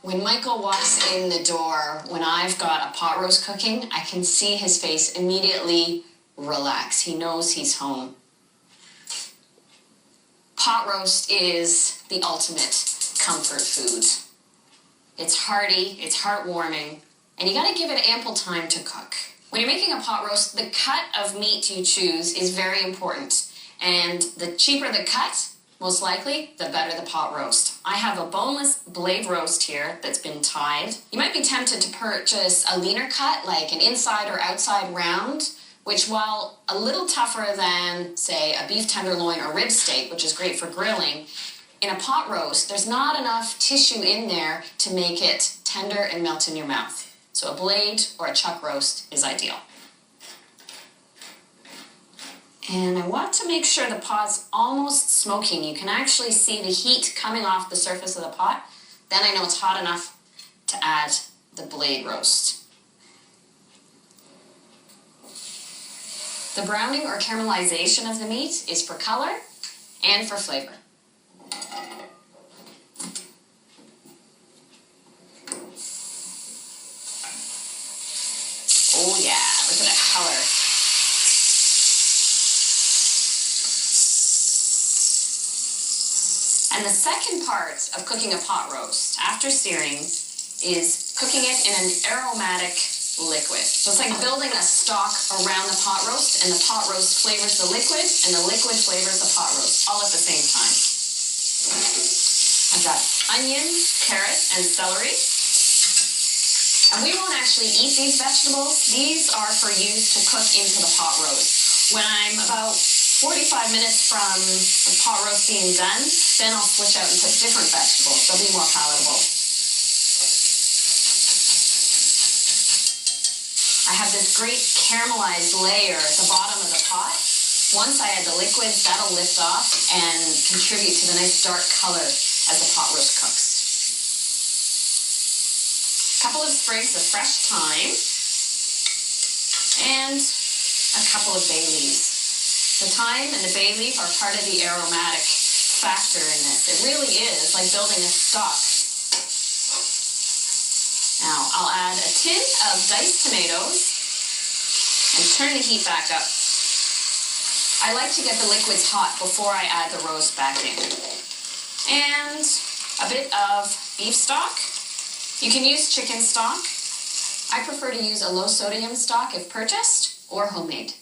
When Michael walks in the door, when I've got a pot roast cooking, I can see his face immediately relax. He knows he's home. Pot roast is the ultimate comfort food. It's hearty, it's heartwarming, and you gotta give it ample time to cook. When you're making a pot roast, the cut of meat you choose is very important. And the cheaper the cut, most likely, the better the pot roast. I have a boneless blade roast here that's been tied. You might be tempted to purchase a leaner cut, like an inside or outside round, which, while a little tougher than, say, a beef tenderloin or rib steak, which is great for grilling, in a pot roast, there's not enough tissue in there to make it tender and melt in your mouth. So a blade or a chuck roast is ideal. And I want to make sure the pot's almost smoking. You can actually see the heat coming off the surface of the pot. Then I know it's hot enough to add the blade roast. The browning or caramelization of the meat is for color and for flavor. Oh yeah, look at that color. And the second part of cooking a pot roast, after searing, is cooking it in an aromatic liquid. So it's like building a stock around the pot roast, and the pot roast flavors the liquid, and the liquid flavors the pot roast, all at the same time. I've got onion, carrot, and celery. And we won't actually eat these vegetables. These are for use to cook into the pot roast. When I'm about 45 minutes from the pot roast being done, then I'll switch out and put different vegetables. They'll be more palatable. I have this great caramelized layer at the bottom of the pot. Once I add the liquids, that'll lift off and contribute to the nice dark color as the pot roast cooks. A couple of sprigs of fresh thyme and a couple of bay leaves. The thyme and the bay leaf are part of the aromatic factor in this. It really is like building a stock. Now I'll add a tin of diced tomatoes and turn the heat back up. I like to get the liquids hot before I add the roast back in. And a bit of beef stock. You can use chicken stock. I prefer to use a low sodium stock if purchased, or homemade.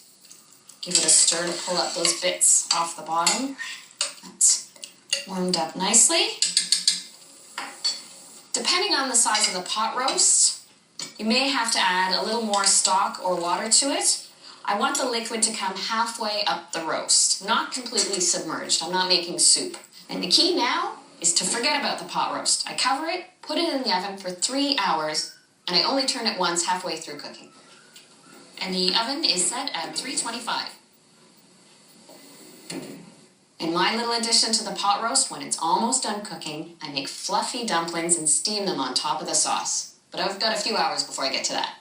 Give it a stir to pull up those bits off the bottom. That's warmed up nicely. Depending on the size of the pot roast, you may have to add a little more stock or water to it. I want the liquid to come halfway up the roast, not completely submerged. I'm not making soup. And the key now is to forget about the pot roast. I cover it, put it in the oven for 3 hours, and I only turn it once halfway through cooking. And the oven is set at 325. In my little addition to the pot roast, when it's almost done cooking, I make fluffy dumplings and steam them on top of the sauce. But I've got a few hours before I get to that.